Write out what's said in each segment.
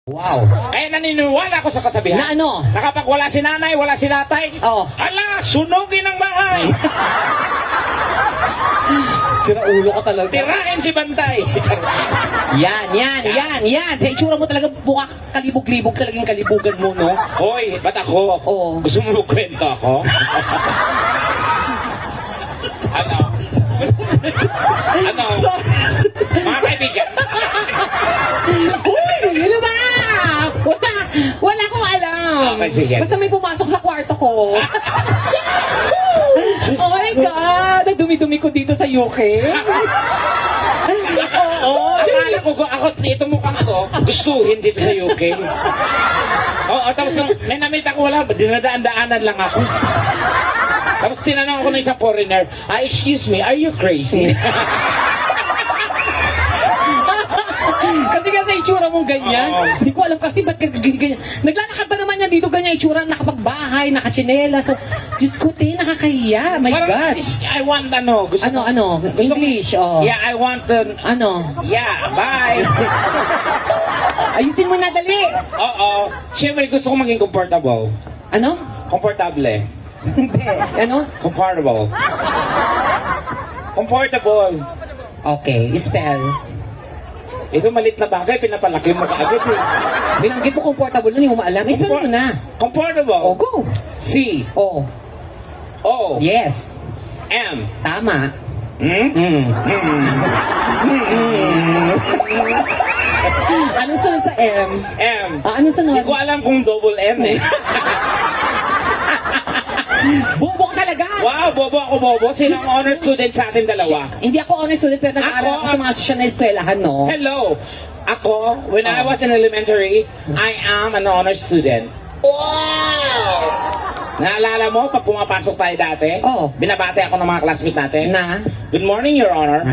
Wow. Kaya naniniwala ako sa kasabihan. Na ano? Na kapag wala si nanay, wala si tatay, Oo. hala, sunugin ang bahay. Sira ulo ka talaga. Tirahin si Bantay. Yan. Sa itsura mo talaga mukha kalibog-libog talagang kalibugan mo, no? Hoy, ba't ako? Oo. Gusto mo magkwento ako? Ano? Ano? Mga kaibigan. Uy, ano ba? Wala akong alam. Okay, sige. Basta may pumasok sa kwarto ko. Oh my God! Ang dumi-dumi ko dito sa UK. Oo, akala ko ako, ito mukhang to, gustuhin dito sa UK. Oo, tapos nung may namit ako, wala, dinadaan-daanan lang ako. Tapos tinanong ako ng isang foreigner, excuse me, are you crazy? Kasi itsura mong ganyan. Oo. Hindi ko alam kasi ba't ganyan. Naglalakad ba naman yan dito ganyan itsura, nakapagbahay, nakachinela. So, Diyos ko, nakakahiya. My Parang, God. I want gusto ko- Ano? English, oh. Yeah, I want Ano? yeah, bye. Ayusin mo na, dali. Oo, siyempre gusto ko maging comfortable. Ano? Comfortable. Hindi. Ano? Comfortable. Comfortable. Okay, spell. Ito malit na bagay, pinapalaki mo kaagad eh. Binanggit mo comfortable na, hindi mo maalam. Spell mo na. Comfortable. Oh, go. C. Oh. O. Yes. M. Tama. Anong sunod sa M? M. Anong sunod? Hindi ko alam kung double M eh. Bobo ka talaga. Wow, bobo ako bobo. Sino ang honor student sa atin dalawa? Hindi ako honor student pero nag-aaral ako sa mga sosyal na eskwelahan, no? Hello. Ako, when I was in elementary, I am an honor student. Wow! Naalala mo, pag pumapasok tayo dati, Oo. binabati ako ng mga classmate natin. Na? Good morning, Your Honor.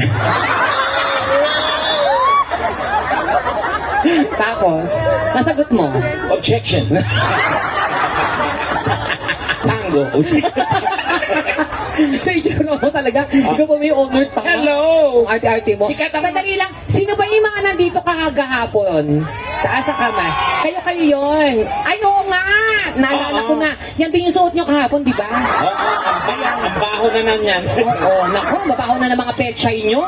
Tapos, nasagot mo. Objection. Tango. Sa itsura mo talaga, ikaw pa may honor tama. Hello! Ang arte-arte mo. Sikat ang- Sandali lang, sino ba yung mga nandito kahagahapon? Taas sa kamay. Kayo yun. Ay, oo nga! Naalala Oo. ko na. Yan din yung suot nyo kahapon, di ba? Oo, ang baho na nan yan. Oo, naku, mabaho na ng mga pechay nyo.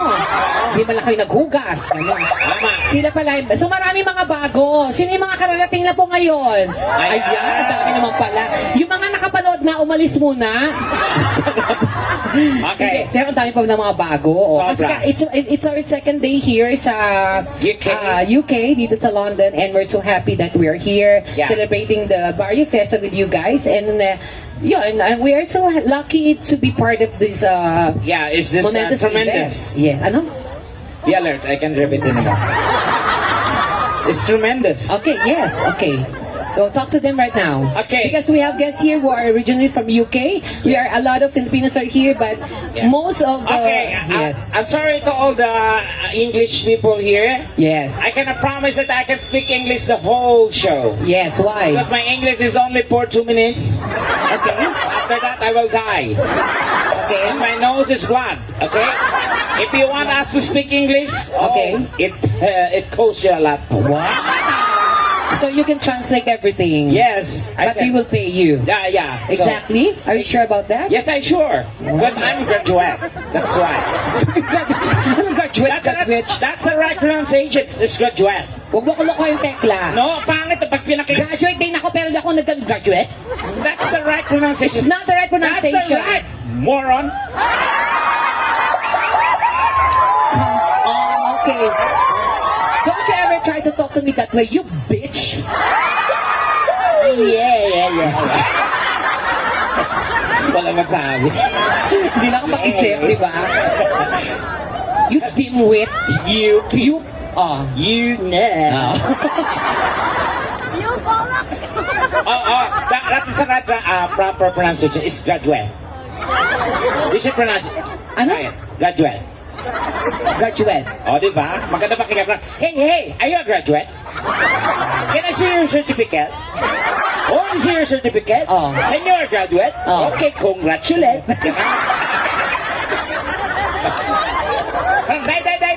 Hindi man lang kayo naghugas. Ano? Tama. Sila pala. So marami mga bago. Sino yung mga kararating na po ngayon? Ayan. Ayan, ang dami naman pala. Yung mga nakapanood na, umalis muna. Okay. Hindi, pero ang dami pa ng mga bago. Oh. Kasi Sobra. it's our second day here sa UK, dito sa London, and we're so happy that we are here Yeah. celebrating the Barrio Festa with you guys. And we are so lucky to be part of this Yeah, is this momentous tremendous? event. Yeah, ano? Be alert, I can repeat it naman. It's tremendous. Okay, yes, okay. So talk to them right now. Okay. Because we have guests here who are originally from UK. We are a lot of Filipinos are here, but Yeah. most of the yes, I'm sorry to all the English people here. yes, I cannot promise that I can speak English the whole show. yes. Why? Because my English is only for 2 minutes. Okay, After that, I will die. okay. And my nose is blood. Okay? If you want us to speak English, Okay. it costs you a lot. Wow. So you can translate everything. Yes, I But can. we will pay you. Yeah. So- Exactly. Are you sure about that? yes, I'm sure. Because I'm graduate. That's why. Anong graduate? That's the right pronunciation. It's graduate. Huwag mo kuloko yung tekla. No, pangit pag pinakita. Graduate din ako pero hindi ako nag-graduate. That's the right It's pronunciation. not the right That's the pronunciation. right, moron. Okay. Don't you ever try to talk to me that way, you bitch. Yeah. Wala masabi. Hindi na ako mag-isip, di ba? You dimwit. You. That is the right proper pronunciation. It's graduate. You should pronounce it. Ano? Okay, graduate. Graduate. O, di ba? Maganda pa kaya. Hey, are you a graduate? Can I see your certificate? Oh, I see your certificate? Oh. And you're a graduate? Oh. Okay, congratulate.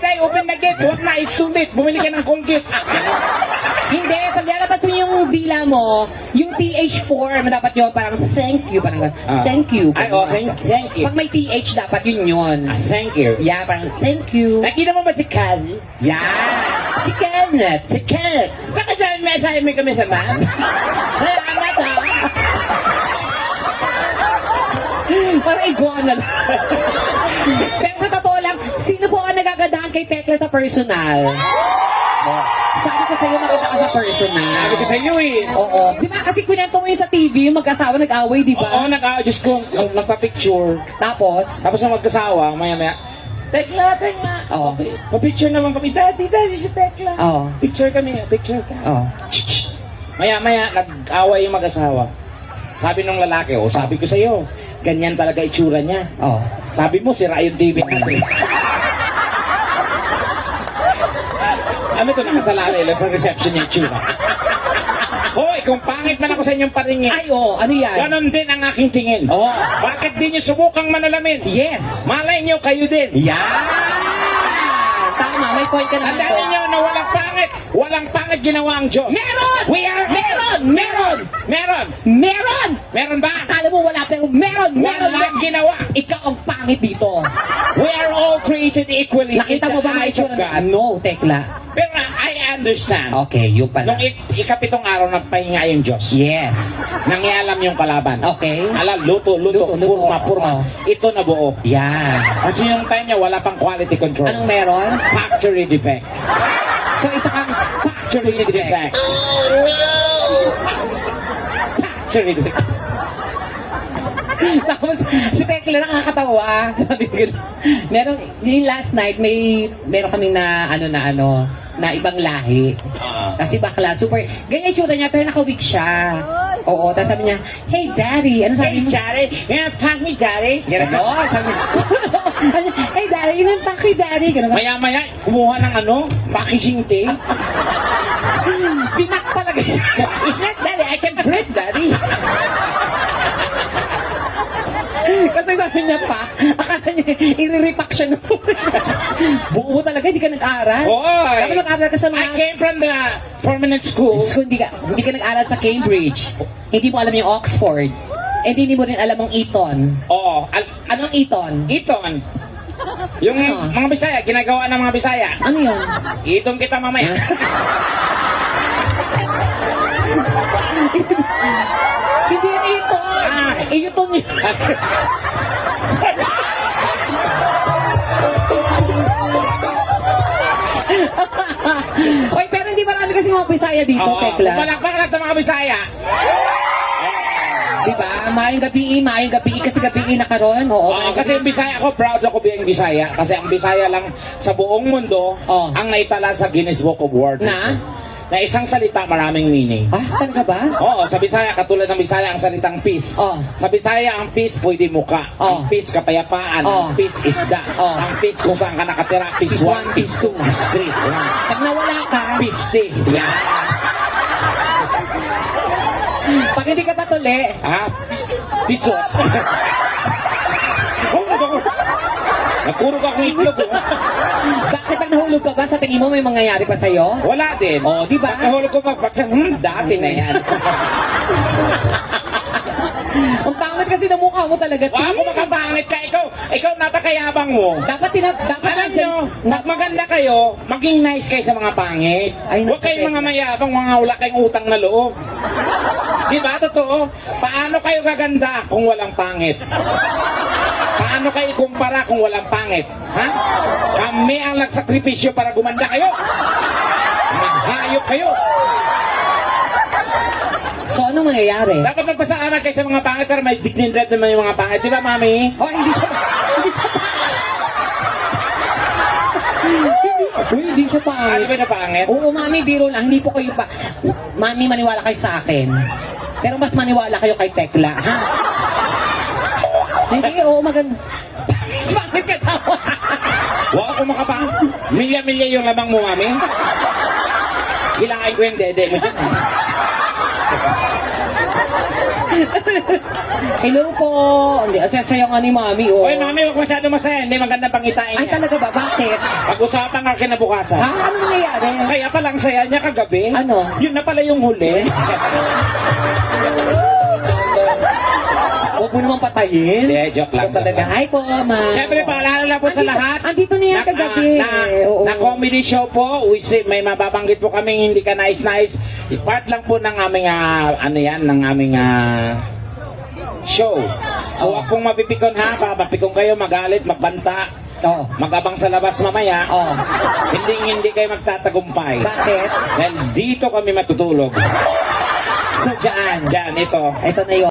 Day, open the gate. Huwag na, student. Bumili ka ng Colgate. Hindi, pag lalabas mo yung dila mo, yung TH4, dapat yun, parang thank you, parang thank you. Ay, oh, thank you. Pag may TH, dapat yun. Thank you. Yeah, parang thank you. Nakita mo ba si Cal? Yeah. Si Kenneth. Si Cal. Bakit sabi mo kami sa man? Salamat ha. Parang iguana lang. Pero sa totoo lang, sino po ang nagagandahan kay Tekla sa personal? Sabi ko sa'yo, maganda ka sa personal. Sabi ko sa iyo eh. Oo. Di ba kasi kunento mo yung sa TV, yung mag-asawa nag-away, di Oo, ba? Diyos ko, nagpa-picture. Tapos, Tapos na magkasawa, maya-maya, Tekla. Oo. Pa-picture naman kami. Daddy, si Tekla. Oo. Picture kami, picture ka. oh. Maya-maya, nag-away yung mag-asawa. Sabi nung lalaki, sabi ko sa'yo, ganyan talaga itsura niya. Oh. Sabi mo, sira yung TV natin. Ano to, nakasalalay lang sa reception niya itsura. Hoy, kung pangit man ako sa inyong paringin, Ay, ano yan? ganon din ang aking tingin. Oo. Bakit di niyo subukang manalamin? Yes. Malay niyo kayo din. Yan! Tama, may point ka naman Tandaan to. niyo na walang pangit ginawa ang Diyos. Meron! We are Meron Meron! ba? Akala mo wala, pero meron! Walang ginawa. Ikaw ang pangit dito. We are all created equally. Nakita in mo the ba may eyes of itsura God. na? No, Tekla. Pero I understand. Okay, yun pala. Nung ikapitong araw nagpahinga yung Diyos, Yes. nangialam yung kalaban. Okay. Alam, luto, Luto. purma. Oh. Ito na buo. Yan. Kasi yung time niya, wala pang quality control. Anong meron? Factory defect. So, isa kang Factory defect. Factory defect. Tapos, si Tekla nakakatawa. Sabi ko, yung last night, meron kaming na ibang lahi. Kasi bakla, super, ganyan yung niya, pero naka-weak siya. Oo, tapos sabi niya, hey, Daddy, ano sabi Hey, mo? Daddy, you gonna pack me, Daddy? Ganun, sabi niya, hey, Daddy, yun ang pack me, Daddy. Ganun, Maya-maya, kumuha ng packaging tape. pinak talaga siya. It's not Daddy, I can print, Daddy. Kasi sabi niya pa, akala niya, i-repack siya nung buo talaga, hindi ka nag-aral. Oy! Dapat nag-aral ka sa I mga... came from the permanent school. So, hindi ka nag-aral sa Cambridge. Hindi mo alam yung Oxford. And hindi mo rin alam ang Eton. Oo. Anong Eton? Iton. Yung Ano? mga Bisaya, ginagawa ng mga Bisaya. Ano yun? Iton kita mamaya. Hindi yan Eton. Eton yun. Oy, pero hindi marami kasi mga Bisaya dito, Tekla. Palakpak lang ng mga Bisaya. Diba? Maayong gabi kasi gabi na karon. Oo, Oo, kasi yung Bisaya ako, proud ako bilang Bisaya. Kasi ang Bisaya lang sa buong mundo ang naitala sa Guinness Book of World. Na isang salita, maraming meaning. Talaga ba? Oo, sa Bisaya, katulad ng Bisaya, ang salitang peace. Sa Bisaya, ang peace pwede muka. Ang peace, kapayapaan. Ang peace, isda. Ang peace, kung saan ka nakatira. Peace 1, peace 2, peace 3. Pag nawala ka, Peace 3. Yan. pag hindi ka patuli, Piso. Nagpuro ka akong itlog. bakit pag nahulog ka ba, sa tingin mo may mangyayari pa sa'yo? Wala din. Di ba? Pagkahulog ko magpagsan, dati na yan. Ang pangit kasi ng mukha mo talaga, Wala ko makapangit ka. Ikaw napakayabang mo. Dapat Alam nyo, pag maganda kayo, maging nice kayo sa mga pangit. Ay, Huwag kayong mga mayabang, mga wala kayong utang na loob. Di ba? Totoo. Paano kayo gaganda kung walang pangit? Paano kayo ikumpara kung walang pangit? Ha? Kami ang nagsakripisyo para gumanda kayo. Naghayop kayo. So, anong mangyayari? Dapat magpasalamat kayo sa mga pangit, pero may dignidad naman yung mga pangit. Di ba, Mami? Oh, hindi siya pangit. Di ba na pangit? Oo, Mami, biro lang. Hindi po kayo pa... Mami, maniwala kayo sa akin. Pero mas maniwala kayo kay Tekla, ha? Hindi, maganda. Bakit ka tawa? Huwag ako makapang. Milya-milya yung labang mo, Mami. Kailangan ko yung dede mo dyan. Hello po. Hindi, asaya nga ni Mami, oh. Oy, mami, huwag masyado masaya. Hindi maganda pangitain Ay, niya. talaga ba? Bakit? Pag-usapan ka kinabukasan. Ha? Ano nangyayari? Kaya palang saya niya kagabi. Ano? Yun na pala yung huli. Huwag mo naman patayin. Hindi, joke lang. Ito talaga. Hi po, Ma. Siyempre, paalala na po sa lahat. Andito na yan kagabi. Oo. Na comedy show po, may mababanggit po kaming hindi ka nais-nais. Part lang po ng aming, ano yan, ng aming show. So, Oo. huwag pong mapipikon ha, baka mapikon kayo, magalit, magbanta, Oo. magabang sa labas mamaya. Oo. Hindi kayo magtatagumpay. Bakit? Dahil dito kami matutulog. So, dyan. Diyan, ito. Ito na yun.